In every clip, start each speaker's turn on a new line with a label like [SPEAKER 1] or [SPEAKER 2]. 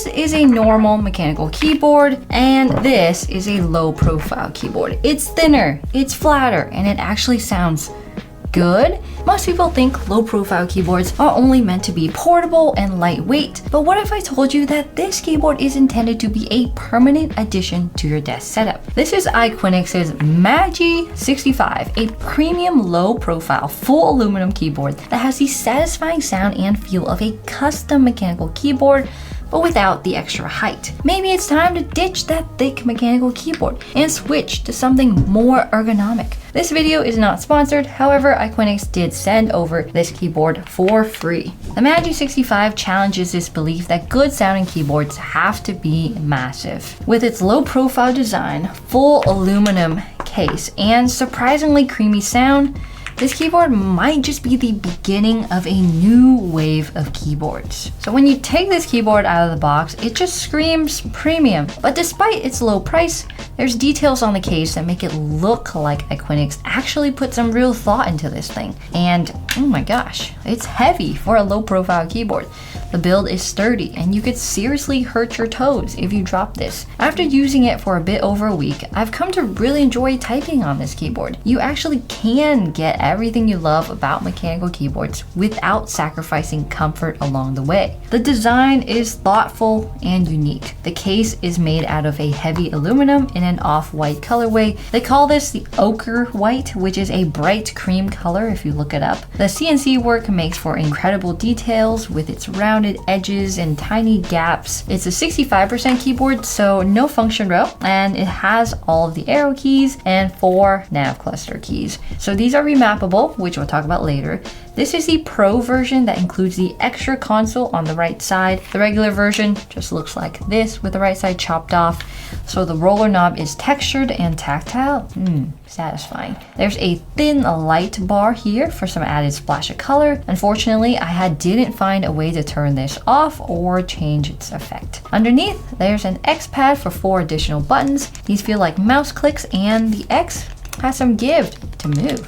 [SPEAKER 1] this is a normal mechanical keyboard, and this is a low profile keyboard. It's thinner, it's flatter, and it actually sounds good. Most people think low profile keyboards are only meant to be portable and lightweight, but what if I told you that this keyboard is intended to be a permanent addition to your desk setup? This is Iquinix's Magi65, a premium low profile full aluminum keyboard that has the satisfying sound and feel of a custom mechanical keyboard, but without the extra height. Maybe it's time to ditch that thick mechanical keyboard and switch to something more ergonomic. This video is not sponsored, however, Iquinix did send over this keyboard for free. The Magi65 challenges this belief that good sounding keyboards have to be massive. With its low profile design, full aluminum case, and surprisingly creamy sound, this keyboard might just be the beginning of a new wave of keyboards. So when you take this keyboard out of the box, it just screams premium. But despite its low price, there's details on the case that make it look like Iquinix actually put some real thought into this thing. And oh my gosh, it's heavy for a low profile keyboard. The build is sturdy, and you could seriously hurt your toes if you drop this. After using it for a bit over a week, I've come to really enjoy typing on this keyboard. You actually can get everything you love about mechanical keyboards without sacrificing comfort along the way. The design is thoughtful and unique. The case is made out of a heavy aluminum in an off-white colorway. They call this the ochre white, which is a bright cream color if you look it up. The CNC work makes for incredible details with its rounded edges and tiny gaps. It's a 65% keyboard, so no function row, and it has all of the arrow keys and 4 nav cluster keys. So these are remappable, which we'll talk about later. This is the Pro version that includes the extra console on the right side. The regular version just looks like this with the right side chopped off. So the roller knob is textured and tactile. Satisfying. There's a thin light bar here for some added splash of color. Unfortunately, I didn't find a way to turn this off or change its effect. Underneath, there's an X pad for 4 additional buttons. These feel like mouse clicks, and the X has some give to move.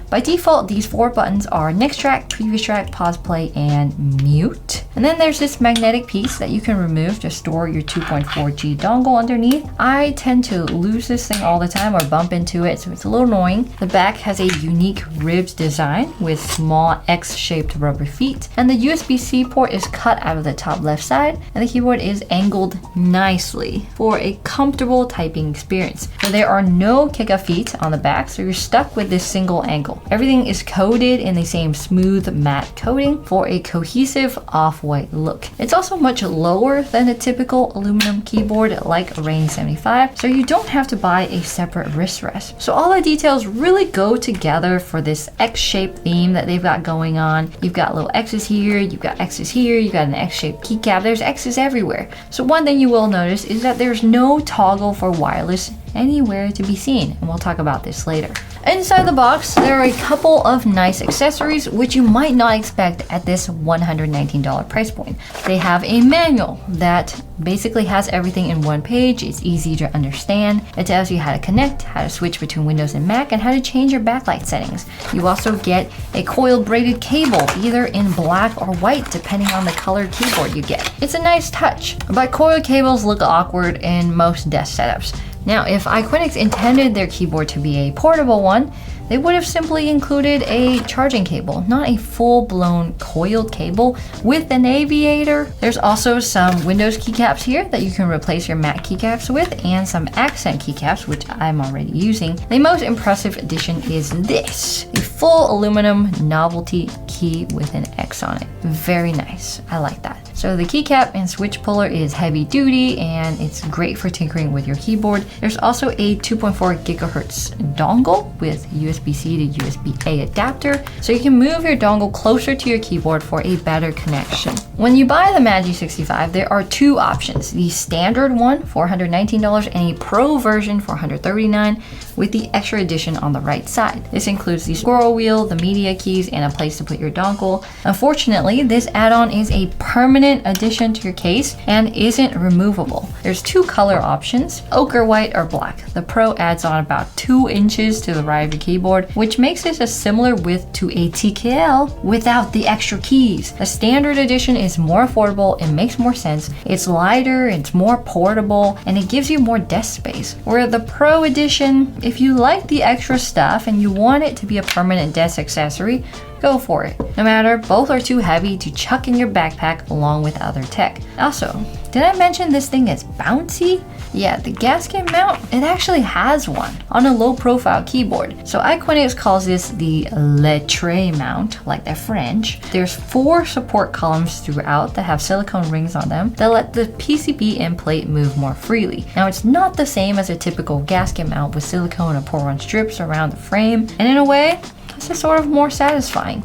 [SPEAKER 1] By default, these 4 buttons are next track, previous track, pause, play, and mute. And then there's this magnetic piece that you can remove to store your 2.4G dongle underneath. I tend to lose this thing all the time or bump into it, so it's a little annoying. The back has a unique ribbed design with small X-shaped rubber feet, and the USB-C port is cut out of the top left side, and the keyboard is angled nicely for a comfortable typing experience. So there are no kick-up feet on the back, so you're stuck with this single angle. Everything is coated in the same smooth matte coating for a cohesive off-white look. It's also much lower than a typical aluminum keyboard like a Magi65, so you don't have to buy a separate wrist rest. So all the details really go together for this X-shaped theme that they've got going on. You've got little X's here, you've got X's here, you've got an X-shaped keycap, there's X's everywhere. So one thing you will notice is that there's no toggle for wireless anywhere to be seen, and we'll talk about this later. Inside the box, there are a couple of nice accessories which you might not expect at this $119 price point. They have a manual that basically has everything in one page. It's easy to understand. It tells you how to connect, how to switch between Windows and Mac, and how to change your backlight settings. You also get a coiled braided cable, either in black or white, depending on the colored keyboard you get. It's a nice touch, but coiled cables look awkward in most desk setups. Now, if Iquinix intended their keyboard to be a portable one, they would have simply included a charging cable, not a full-blown coiled cable with an aviator. There's also some Windows keycaps here that you can replace your Mac keycaps with, and some accent keycaps, which I'm already using. The most impressive addition is this, a full aluminum novelty key with an X on it. Very nice, I like that. So the keycap and switch puller is heavy duty, and it's great for tinkering with your keyboard. There's also a 2.4 gigahertz dongle with USB-C to USB-A adapter, so you can move your dongle closer to your keyboard for a better connection. When you buy the Magi65, there are 2 options, the standard one, $419, and a Pro version, $439, with the extra edition on the right side. This includes the scroll wheel, the media keys, and a place to put your dongle. Unfortunately, this add-on is a permanent permanent addition to your case and isn't removable. There's two color options, ochre white or black. The Pro adds on about 2 inches to the right of your keyboard, which makes it a similar width to a TKL without the extra keys. The standard edition is more affordable, it makes more sense, it's lighter, it's more portable, and it gives you more desk space. Where the Pro edition, if you like the extra stuff and you want it to be a permanent desk accessory, go for it. No matter, both are too heavy to chuck in your backpack along with other tech. Also, did I mention this thing is bouncy? Yeah, the gasket mount, it actually has one on a low profile keyboard. So Iquinix calls this the lettre mount, like they're French. There's 4 support columns throughout that have silicone rings on them that let the PCB end plate move more freely. Now it's not the same as a typical gasket mount with silicone or pour-on strips around the frame, and in a way, this is sort of more satisfying.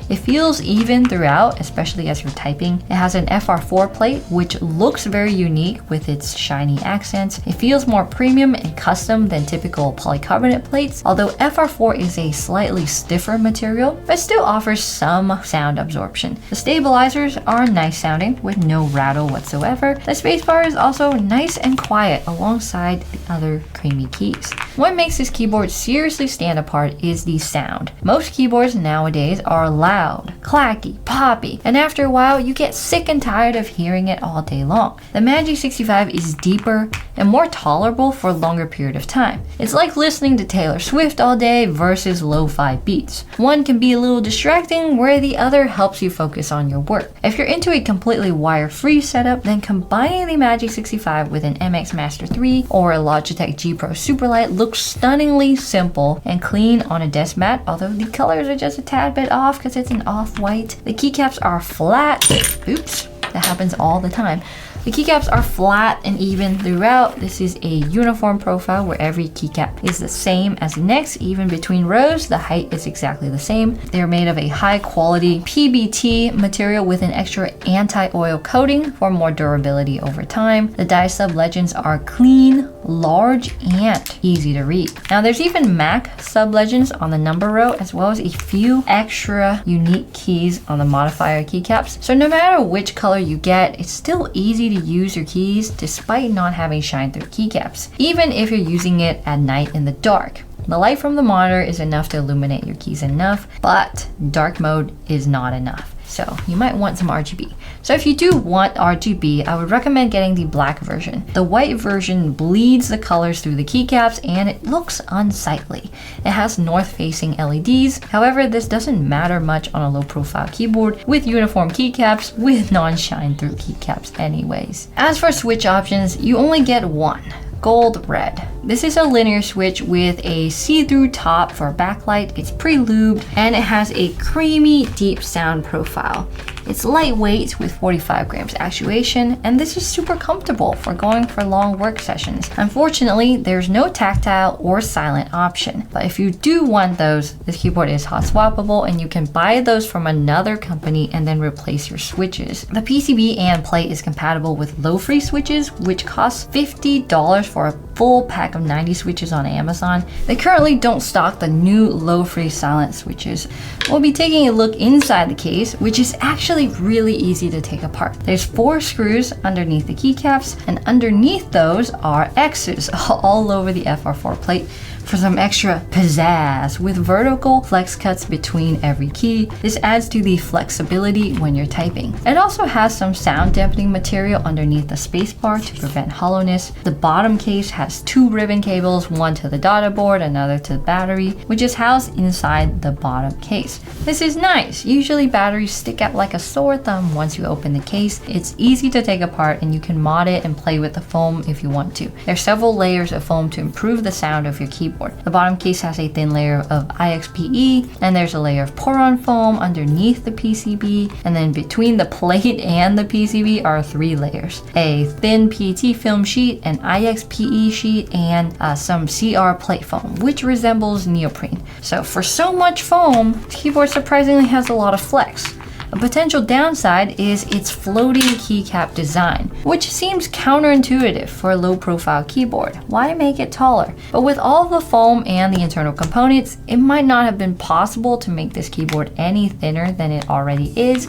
[SPEAKER 1] It feels even throughout, especially as you're typing. It has an FR4 plate, which looks very unique with its shiny accents. It feels more premium and custom than typical polycarbonate plates, although FR4 is a slightly stiffer material, but still offers some sound absorption. The stabilizers are nice sounding with no rattle whatsoever. The spacebar is also nice and quiet alongside the other creamy keys. What makes this keyboard seriously stand apart is the sound. Most keyboards nowadays are loud, clacky, poppy, and after a while you get sick and tired of hearing it all day long. The Magi65 is deeper and more tolerable for a longer period of time. It's like listening to Taylor Swift all day versus lo-fi beats. One can be a little distracting where the other helps you focus on your work. If you're into a completely wire-free setup, then combining the Magi65 with an MX Master 3 or a Logitech G Pro Superlight looks stunningly simple and clean on a desk mat, although the colors are just a tad bit off because it's an off-white. The keycaps are flat. Oops, that happens all the time. The keycaps are flat and even throughout. This is a uniform profile where every keycap is the same as the next. Even between rows, the height is exactly the same. They're made of a high quality PBT material with an extra anti-oil coating for more durability over time. The die sub legends are clean, large, and easy to read. Now there's even Mac sub legends on the number row, as well as a few extra unique keys on the modifier keycaps. So no matter which color you get, it's still easy to use your keys despite not having shine through keycaps, even if you're using it at night in the dark. The light from the monitor is enough to illuminate your keys enough, but dark mode is not enough. So you might want some RGB. So if you do want RGB, I would recommend getting the black version. The white version bleeds the colors through the keycaps and it looks unsightly. It has north-facing LEDs. However, this doesn't matter much on a low-profile keyboard with uniform keycaps with non-shine through keycaps anyways. As for switch options, you only get one. Gold red. This is a linear switch with a see-through top for backlight. It's pre-lubed and it has a creamy deep sound profile. It's lightweight with 45 grams actuation, and this is super comfortable for going for long work sessions. Unfortunately, there's no tactile or silent option, but if you do want those, this keyboard is hot swappable and you can buy those from another company and then replace your switches. The PCB and plate is compatible with low-free switches, which costs $50 for a full pack of 90 switches on Amazon. They currently don't stock the new low-free silent switches. We'll be taking a look inside the case, which is actually really easy to take apart. There's 4 screws underneath the keycaps, and underneath those are X's all over the FR4 plate for some extra pizzazz with vertical flex cuts between every key. This adds to the flexibility when you're typing. It also has some sound dampening material underneath the spacebar to prevent hollowness. The bottom case has 2 ribbon cables, one to the data board, another to the battery, which is housed inside the bottom case. This is nice. Usually batteries stick out like a sore thumb once you open the case. It's easy to take apart and you can mod it and play with the foam if you want to. There's several layers of foam to improve the sound of your keyboard. The bottom case has a thin layer of IXPE, and there's a layer of pour-on foam underneath the PCB, and then between the plate and the PCB are 3 layers. A thin PET film sheet, an IXPE sheet, and some CR plate foam, which resembles neoprene. So for so much foam, the keyboard surprisingly has a lot of flex. A potential downside is its floating keycap design, which seems counterintuitive for a low-profile keyboard. Why make it taller? But with all the foam and the internal components, it might not have been possible to make this keyboard any thinner than it already is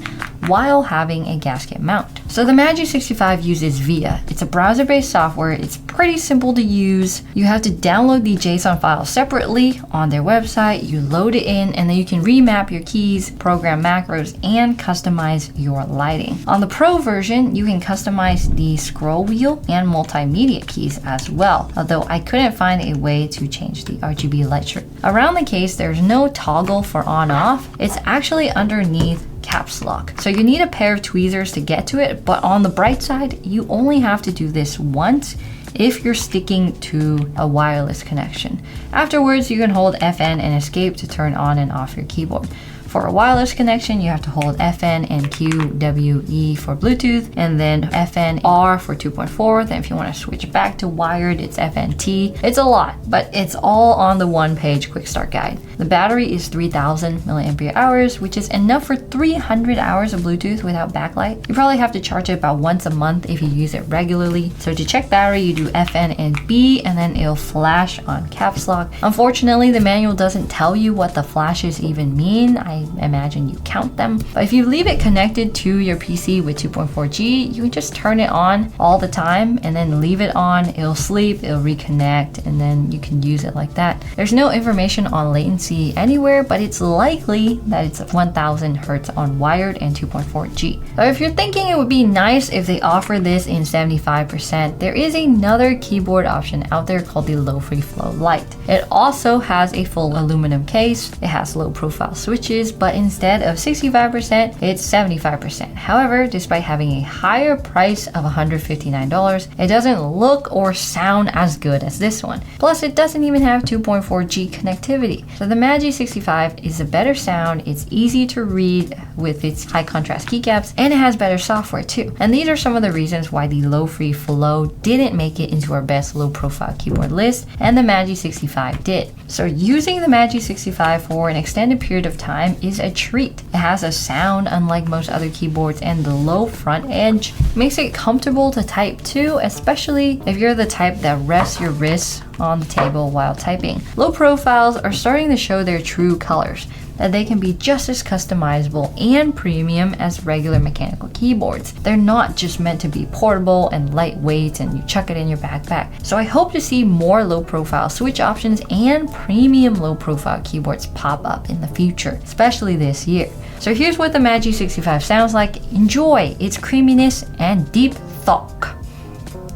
[SPEAKER 1] while having a gasket mount. So the Magi65 uses VIA. It's a browser-based software. It's pretty simple to use. You have to download the JSON file separately on their website. You load it in, and then you can remap your keys, program macros, and customize your lighting. On the Pro version, you can customize the scroll wheel and multimedia keys as well, although I couldn't find a way to change the RGB light strip. Around the case, there's no toggle for on-off. It's actually underneath caps lock. So you need a pair of tweezers to get to it, but on the bright side, you only have to do this once if you're sticking to a wireless connection. Afterwards, you can hold FN and escape to turn on and off your keyboard. For a wireless connection, you have to hold FN and QWE for Bluetooth, and then FNR for 2.4. Then if you want to switch back to wired, it's FNT. It's a lot, but it's all on the one-page quick start guide. The battery is 3000 milliampere hours, which is enough for 300 hours of Bluetooth without backlight. You probably have to charge it about once a month if you use it regularly. So to check battery, you do FN and B, and then it'll flash on caps lock. Unfortunately, the manual doesn't tell you what the flashes even mean. I imagine you count them. But if you leave it connected to your PC with 2.4G, you can just turn it on all the time and then leave it on. It'll sleep, it'll reconnect, and then you can use it like that. There's no information on latency anywhere, but it's likely that it's 1000 Hertz on wired and 2.4G. So if you're thinking it would be nice if they offer this in 75%, there is another keyboard option out there called the Low Free Flow Lite. It also has a full aluminum case. It has low profile switches, but instead of 65%, it's 75%. However, despite having a higher price of $159, it doesn't look or sound as good as this one. Plus, it doesn't even have 2.4G connectivity. So the Magi65 is a better sound, it's easy to read with its high contrast keycaps, and it has better software too. And these are some of the reasons why the Low Free Flow didn't make it into our best low profile keyboard list, and the Magi65 did. So using the Magi65 for an extended period of time is a treat. It has a sound unlike most other keyboards, and the low front edge makes it comfortable to type too, especially if you're the type that rests your wrists on the table while typing. Low profiles are starting to show their true colors, that they can be just as customizable and premium as regular mechanical keyboards. They're not just meant to be portable and lightweight and you chuck it in your backpack. So I hope to see more low profile switch options and premium low profile keyboards pop up in the future, especially this year. So here's what the Magi65 sounds like. Enjoy its creaminess and deep thok.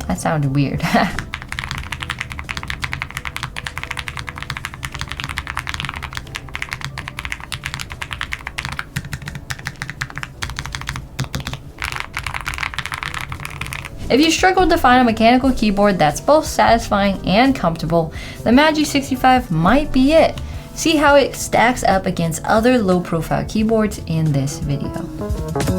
[SPEAKER 1] That sounded weird. If you struggle to find a mechanical keyboard that's both satisfying and comfortable, the Magi65 might be it. See how it stacks up against other low-profile keyboards in this video.